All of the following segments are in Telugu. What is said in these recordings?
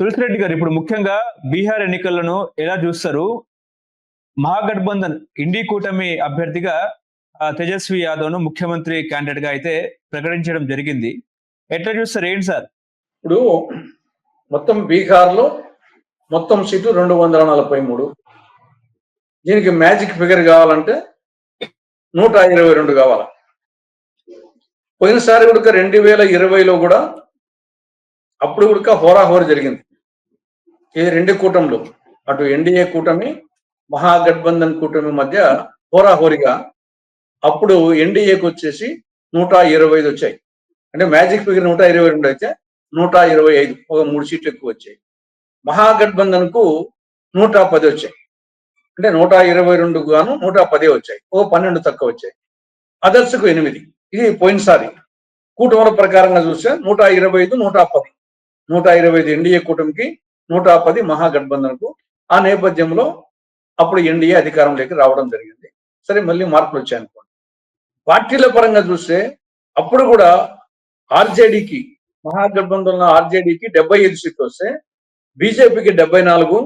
తులసిరెడ్డి గారు, ఇప్పుడు ముఖ్యంగా బీహార్ ఎన్నికలను ఎలా చూస్తారు? మహాగఠబంధన్ ఇండి కూటమి అభ్యర్థిగా తేజస్వి యాదవ్‌ను ముఖ్యమంత్రి క్యాండిడేట్‌గా అయితే ప్రకటించడం జరిగింది. ఎట్లా చూస్తారు? ఏంటి సార్? ఇప్పుడు మొత్తం బీహార్‌లో మొత్తం సీట్లు 243. దీనికి మ్యాజిక్ ఫిగర్ కావాలంటే 122 కావాలి. పోయినసారి కూడా 2020లో కూడా అప్పుడు కూడా హోరాహోరీ జరిగింది. ఈ రెండు కూటములు, అటు ఎన్డీఏ కూటమి, మహాగఠబంధన్ కూటమి మధ్య హోరాహోరీగా అప్పుడు ఎన్డీఏకి వచ్చేసి 125 వచ్చాయి. అంటే మ్యాజిక్ ఫిగర్ 122 అయితే 125, ఒక 3 సీట్లు ఎక్కువ వచ్చాయి. మహాగఠబంధన్ కు 110 వచ్చాయి. అంటే 122 గాను 110 వచ్చాయి, ఒక 12 తక్కువ వచ్చాయి. అదర్స్ కు 8. ఇది పోయినసారి కూటముల ప్రకారంగా చూస్తే 125, 110. 125 ఎన్డీఏ కూటమికి, 110 మహాగఠబంధన్ కు. ఆ నేపథ్యంలో అప్పుడు ఎన్డీఏ అధికారంలోకి రావడం జరిగింది. సరే, మళ్ళీ మార్పులు వచ్చాయి అనుకోండి. పార్టీల పరంగా చూస్తే అప్పుడు కూడా ఆర్జేడీకి, మహాగఠబంధన్ ఆర్జేడీకి 75 సీట్లు వస్తే, బీజేపీకి 74,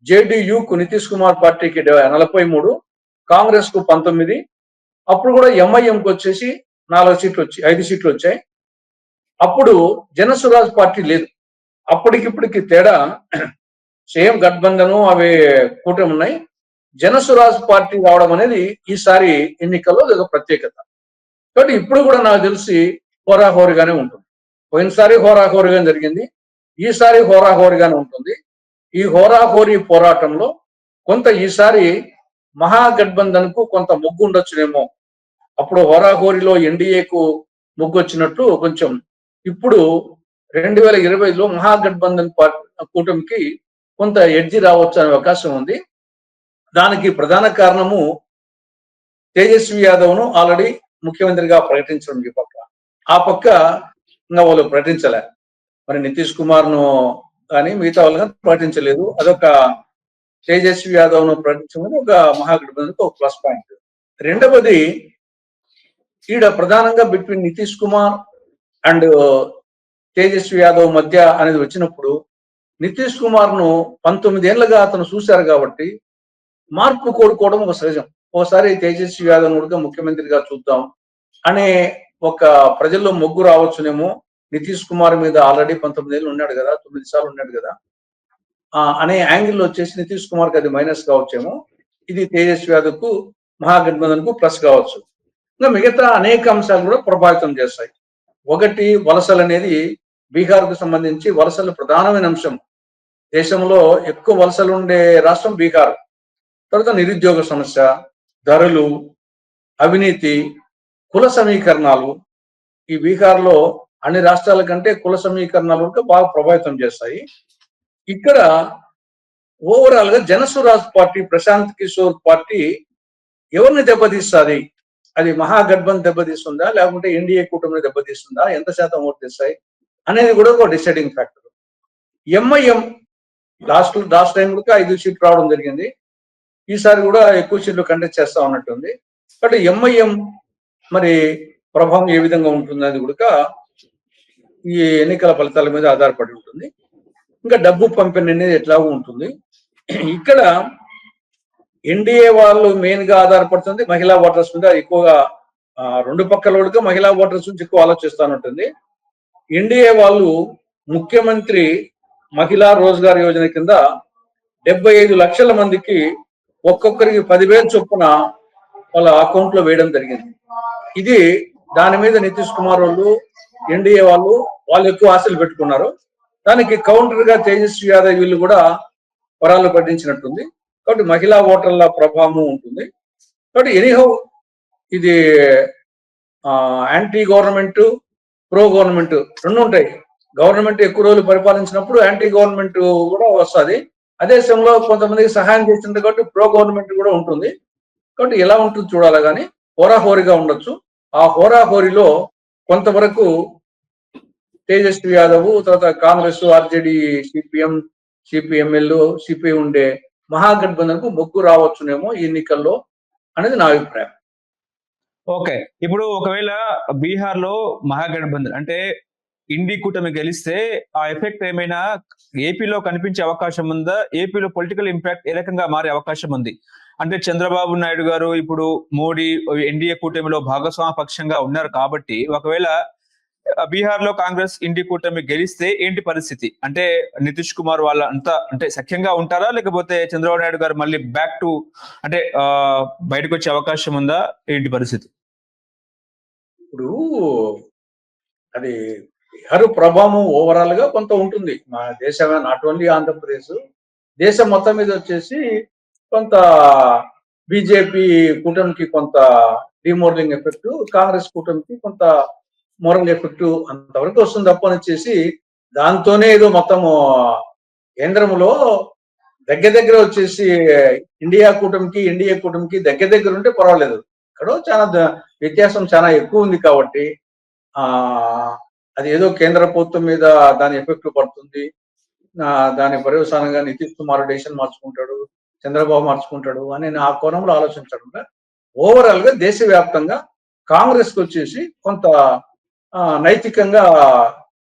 జేడీయూకు నితీష్ కుమార్ పార్టీకి 43, కాంగ్రెస్ కు 19. అప్పుడు కూడా ఎంఐఎంకి వచ్చేసి 4 సీట్లు వచ్చాయి, 5 సీట్లు వచ్చాయి. అప్పుడు జనసురాజ్ పార్టీ లేదు. అప్పటికిప్పటికి తేడా సేమ్ గఠబంధను అవి కూటమి ఉన్నాయి. జనసురాజ్ పార్టీ రావడం అనేది ఈసారి ఎన్నికల్లో ఒక ప్రత్యేకత. కాబట్టి ఇప్పుడు కూడా నాకు తెలిసి హోరాహోరీగానే ఉంటుంది. పోయినసారి హోరాహోరీగానే జరిగింది, ఈసారి హోరాహోరీగానే ఉంటుంది. ఈ హోరాహోరీ పోరాటంలో కొంత ఈసారి మహాగఠబంధన్ కు కొంత మొగ్గు ఉండొచ్చునేమో. అప్పుడు హోరాహోరీలో ఎన్డీఏకు మొగ్గు వచ్చినట్లు కొంచెం ఇప్పుడు 2025లో మహాగఠబంధన్ కూటమికి కొంత ఎడ్జి రావచ్చు అనే అవకాశం ఉంది. దానికి ప్రధాన కారణము తేజస్వి యాదవ్ను ఆల్రెడీ ముఖ్యమంత్రిగా ప్రకటించడం ఈ పక్క. ఆ పక్క ఇంకా వాళ్ళు ప్రకటించలే. మరి నితీష్ కుమార్ను కానీ మిగతా వాళ్ళు కానీ ప్రకటించలేదు. అదొక తేజస్వి యాదవ్ను ప్రకటించడం ఒక మహాగఠబంధన్కి ఒక ప్లస్ పాయింట్. రెండవది, ఈడ ప్రధానంగా బిట్వీన్ నితీష్ కుమార్ అండ్ తేజస్వి యాదవ్ మధ్య అనేది వచ్చినప్పుడు, నితీష్ కుమార్ ను 19 ఏళ్లుగా అతను చూశారు కాబట్టి మార్పు కోరుకోవడం ఒక సహజం. ఒకసారి తేజస్వి యాదవ్ కూడా ముఖ్యమంత్రిగా చూద్దాం అనే ఒక ప్రజల్లో మొగ్గు రావచ్చునేమో. నితీష్ కుమార్ మీద ఆల్రెడీ 19 ఏళ్ళు ఉన్నాడు కదా, 9 సార్లు ఉన్నాడు కదా అనే యాంగిల్లో వచ్చేసి నితీష్ కుమార్కి అది మైనస్ కావచ్చేమో. ఇది తేజస్వి యాదవ్ కు, మహాగఠబంధన్ కు ప్లస్ కావచ్చు. ఇంకా మిగతా అనేక అంశాలు కూడా ప్రభావితం చేస్తాయి. ఒకటి, వలసలు అనేది బీహార్కు సంబంధించి వలసలు ప్రధానమైన అంశం. దేశంలో ఎక్కువ వలసలు ఉండే రాష్ట్రం బీహార్. తర్వాత నిరుద్యోగ సమస్య, ధరలు, అవినీతి, కుల సమీకరణాలు. ఈ బీహార్లో అన్ని రాష్ట్రాల కంటే కుల సమీకరణాలు కూడా బాగా ప్రభావితం చేస్తాయి. ఇక్కడ ఓవరాల్ గా జనసురాజ్ పార్టీ, ప్రశాంత్ కిషోర్ పార్టీ ఎవరిని దెబ్బతీస్తుంది? అది మహాగఠబంధన్ దెబ్బతీస్తుందా, లేకుంటే ఎన్డీఏ కూటమిని దెబ్బతీస్తుందా, ఎంత శాతం ఓటు తెస్తాయి అనేది కూడా ఒక deciding factor. MIM last time కూడా 5 సీట్లు రావడం జరిగింది. ఈసారి కూడా ఎక్కువ సీట్లు కంటెస్ట్ చేస్తా ఉన్నట్టుంది. బట్ ఎంఐఎం మరి ప్రభావం ఏ విధంగా ఉంటుంది అది కూడా ఈ ఎన్నికల ఫలితాల మీద ఆధారపడి ఉంటుంది. ఇంకా డబ్బు పంపిణీ అనేది ఎట్లాగూ ఉంటుంది. ఇక్కడ ఎన్డీఏ వాళ్ళు మెయిన్ గా ఆధారపడుతుంది మహిళా ఓటర్స్ మీద ఎక్కువగా. రెండు పక్కల కూడా మహిళా ఓటర్స్ నుంచి ఎక్కువ ఆలోచిస్తానంటుంది. ఎన్డీఏ వాళ్ళు ముఖ్యమంత్రి మహిళా రోజ్గార్ యోజన కింద 75 లక్షల మందికి ఒక్కొక్కరికి 10,000 చొప్పున వాళ్ళ అకౌంట్ లో వేయడం జరిగింది. ఇది దాని మీద నితీష్ కుమార్ వాళ్ళు, ఎన్డీఏ వాళ్ళు ఎక్కువ ఆశలు పెట్టుకున్నారు. దానికి కౌంటర్ గా తేజస్వి యాదవ్ వీళ్ళు కూడా వరాలు పట్టించినట్టుంది. కాబట్టి మహిళా ఓటర్ల ప్రభావం ఉంటుంది. కాబట్టి ఎనీహౌ ఇది యాంటీ గవర్నమెంట్, ప్రో గవర్నమెంట్ రెండు ఉంటాయి. గవర్నమెంట్ ఎక్కువ రోజులు పరిపాలించినప్పుడు యాంటీ గవర్నమెంట్ కూడా వస్తుంది. అదే సమయంలో కొంతమందికి సహాయం చేస్తుంది కాబట్టి ప్రో గవర్నమెంట్ కూడా ఉంటుంది. కాబట్టి ఎలా ఉంటుంది చూడాలి, కానీ హోరాహోరీగా ఉండొచ్చు. ఆ హోరాహోరీలో కొంతవరకు తేజస్వి యాదవ్, తర్వాత కాంగ్రెస్, ఆర్జేడీ, సిపిఎంఎల్, సిపిఐ ఉండే మహాగఠబంధన్ కు మొగ్గు రావచ్చునేమో ఈ ఎన్నికల్లో అనేది నా అభిప్రాయం. ఓకే, ఇప్పుడు ఒకవేళ బీహార్ లో మహాగఠబంధన్ అంటే ఇండి కూటమి గెలిస్తే ఆ ఎఫెక్ట్ ఏమైనా ఏపీలో కనిపించే అవకాశం ఉందా? ఏపీలో పొలిటికల్ ఇంపాక్ట్ ఏ రకంగా మారే అవకాశం ఉంది? అంటే చంద్రబాబు నాయుడు గారు ఇప్పుడు మోడీ ఎన్డీఏ కూటమిలో భాగస్వామ్య పక్షంగా ఉన్నారు కాబట్టి ఒకవేళ బీహార్ లో కాంగ్రెస్ ఇండి కూటమి గెలిస్తే ఏంటి పరిస్థితి? అంటే నితీష్ కుమార్ వాళ్ళ అంతా అంటే సఖ్యంగా ఉంటారా, లేకపోతే చంద్రబాబు నాయుడు గారు మళ్ళీ బ్యాక్ టు అంటే బయటకు వచ్చే అవకాశం ఉందా? ఏంటి పరిస్థితి? ఇప్పుడు అది బీహార్ ప్రభావం ఓవరాల్ గా కొంత ఉంటుంది. మా దేశమే నాట్ ఓన్లీ ఆంధ్రప్రదేశ్, దేశం మొత్తం మీద వచ్చేసి కొంత బీజేపీ కూటమికి కొంత డిమోరలింగ్ ఎఫెక్ట్, కాంగ్రెస్ కూటమికి కొంత మోరల్ ఎఫెక్ట్ అంతవరకు వస్తుంది తప్ప అని వచ్చేసి దాంతోనే ఏదో మొత్తము కేంద్రంలో దగ్గర వచ్చేసి ఎన్డీఏ కూటమికి దగ్గర ఉంటే పర్వాలేదు. ఇక్కడ చాలా వ్యత్యాసం చాలా ఎక్కువ ఉంది కాబట్టి ఆ అది ఏదో కేంద్ర ప్రభుత్వం మీద దాని ఎఫెక్ట్ పడుతుంది, దాని పర్యవసానంగా నితీష్ కుమార్ డెసిషన్ మార్చుకుంటాడు, చంద్రబాబు మార్చుకుంటాడు అని ఆ కోణంలో ఆలోచించడం ఓవరాల్ గా దేశవ్యాప్తంగా కాంగ్రెస్ కి వచ్చేసి కొంత నైతికంగా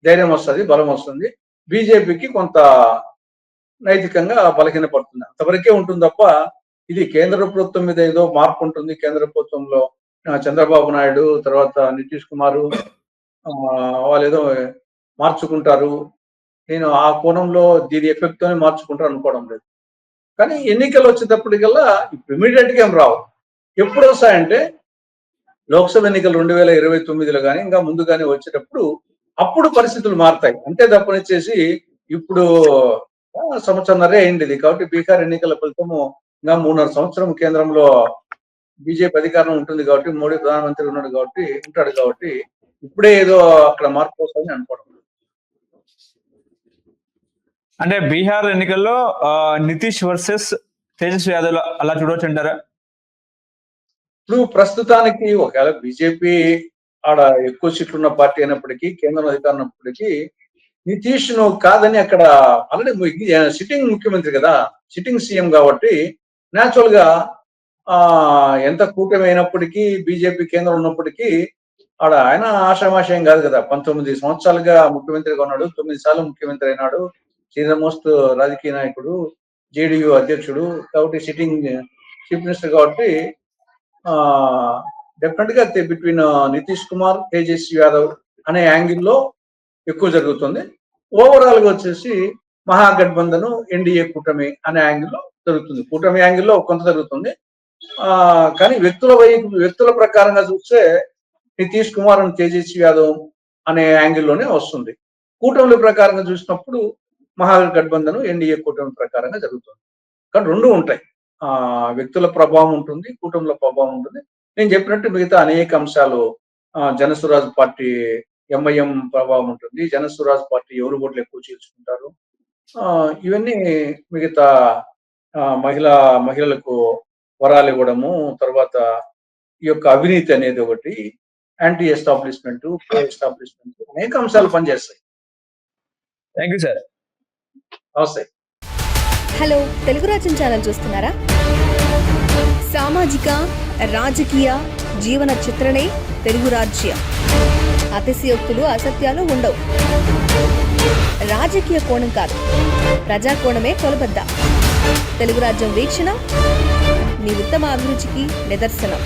ధైర్యం వస్తుంది, బలం వస్తుంది. బీజేపీకి కొంత నైతికంగా బలహీనపడుతుంది. అంతవరకే ఉంటుంది తప్ప ఇది కేంద్ర ప్రభుత్వం మీద ఏదో మార్పు ఉంటుంది, కేంద్ర ప్రభుత్వంలో చంద్రబాబు నాయుడు తర్వాత నితీష్ కుమార్ వాళ్ళు ఏదో మార్చుకుంటారు, నేను ఆ కోణంలో దీని ఎఫెక్ట్ తోనే మార్చుకుంటారు అనుకోవడం లేదు. కానీ ఎన్నికలు వచ్చేటప్పటికల్లా ఇప్పుడు ఇమీడియట్ గా ఏం రావు. ఎప్పుడు వస్తాయంటే లోక్సభ ఎన్నికలు 2029లో కానీ ఇంకా ముందు కానీ వచ్చేటప్పుడు అప్పుడు పరిస్థితులు మారుతాయి. అంతే తప్పనిచ్చేసి ఇప్పుడు సంవత్సరంన్నరే అయింది ఇది. కాబట్టి బీహార్ ఎన్నికల ఫలితము ఇంకా 3.5 సంవత్సరం కేంద్రంలో బీజేపీ అధికారం ఉంటుంది కాబట్టి, మోడీ ప్రధానమంత్రి ఉంటాడు కాబట్టి ఇప్పుడే ఏదో అక్కడ మార్పు వస్తుందని అనుకోవడం. అంటే బీహార్ ఎన్నికల్లో నితీష్ వర్సెస్ తేజస్వి యాదవ్ అలా చూడవచ్చు అంటారా? ఇప్పుడు ప్రస్తుతానికి ఒకవేళ బీజేపీ ఆడ ఎక్కువ సీట్లు ఉన్న పార్టీ అయినప్పటికీ, కేంద్రం అధికారం ఉన్నప్పటికీ నితీష్ ను కాదని అక్కడ ఆల్రెడీ సిట్టింగ్ ముఖ్యమంత్రి కదా, సిట్టింగ్ సీఎం కాబట్టి న్యాచురల్ గా ఎంత కూటమి అయినప్పటికీ బీజేపీ కేంద్రం ఉన్నప్పటికీ ఆయన ఆషామాషయం కాదు కదా. 19 సంవత్సరాలుగా ముఖ్యమంత్రిగా ఉన్నాడు, 9 సార్లు ముఖ్యమంత్రి అయినాడు, సీనియర్ మోస్ట్ రాజకీయ నాయకుడు, జేడీయూ అధ్యక్షుడు కాబట్టి సిట్టింగ్ చీఫ్ మినిస్టర్ కాబట్టి డెఫినెట్ గా బిట్వీన్ నితీష్ కుమార్, తేజస్వి యాదవ్ అనే యాంగిల్లో ఎక్కువ జరుగుతుంది. ఓవరాల్ గా వచ్చేసి మహాగఠబంధన్ ఎన్డీఏ కూటమి అనే యాంగిల్లో జరుగుతుంది. కూటమి యాంగిల్లో కొంత జరుగుతుంది. కానీ వ్యక్తుల ప్రకారంగా చూస్తే నితీష్ కుమార్ అండ్ తేజస్వి యాదవ్ అనే యాంగిల్లోనే వస్తుంది. కూటమిల ప్రకారంగా చూసినప్పుడు మహాగఠబంధన్ ఎన్డీఏ కూటమి ప్రకారంగా జరుగుతుంది. కానీ రెండు ఉంటాయి, వ్యక్తుల ప్రభావం ఉంటుంది, కూటమిల ప్రభావం ఉంటుంది. నేను చెప్పినట్టు మిగతా అనేక అంశాలు, జనసురాజ్ పార్టీ ఎంఐఎం ప్రభావం ఉంటుంది, జనసురాజ్ పార్టీ ఎవరు ఓట్లు ఎక్కువ చేర్చుకుంటారు, ఇవన్నీ మిగతా మహిళలకు వరాలు ఇవ్వడము, తర్వాత ఈ యొక్క అవినీతి అనేది ఒకటి, యాంటీ ఎస్టాబ్లిష్మెంట్, ప్రో ఎస్టాబ్లిష్మెంట్ అనేక అంశాలు పనిచేస్తాయి. Thank you sir. నమస్తే. హలో, తెలుగు రాజ్యం ఛానల్ చూస్తున్నారా? సామాజిక రాజకీయ జీవన చిత్రణే తెలుగు రాజ్యం. అతిశయోక్తులు అసత్యాలు ఉండవు. రాజకీయ కోణం కాదు, ప్రజా కోణమే కొలబద్ద. తెలుగు రాజ్యం వీక్షణ మీ ఉత్తమ అభిరుచికి నిదర్శనం.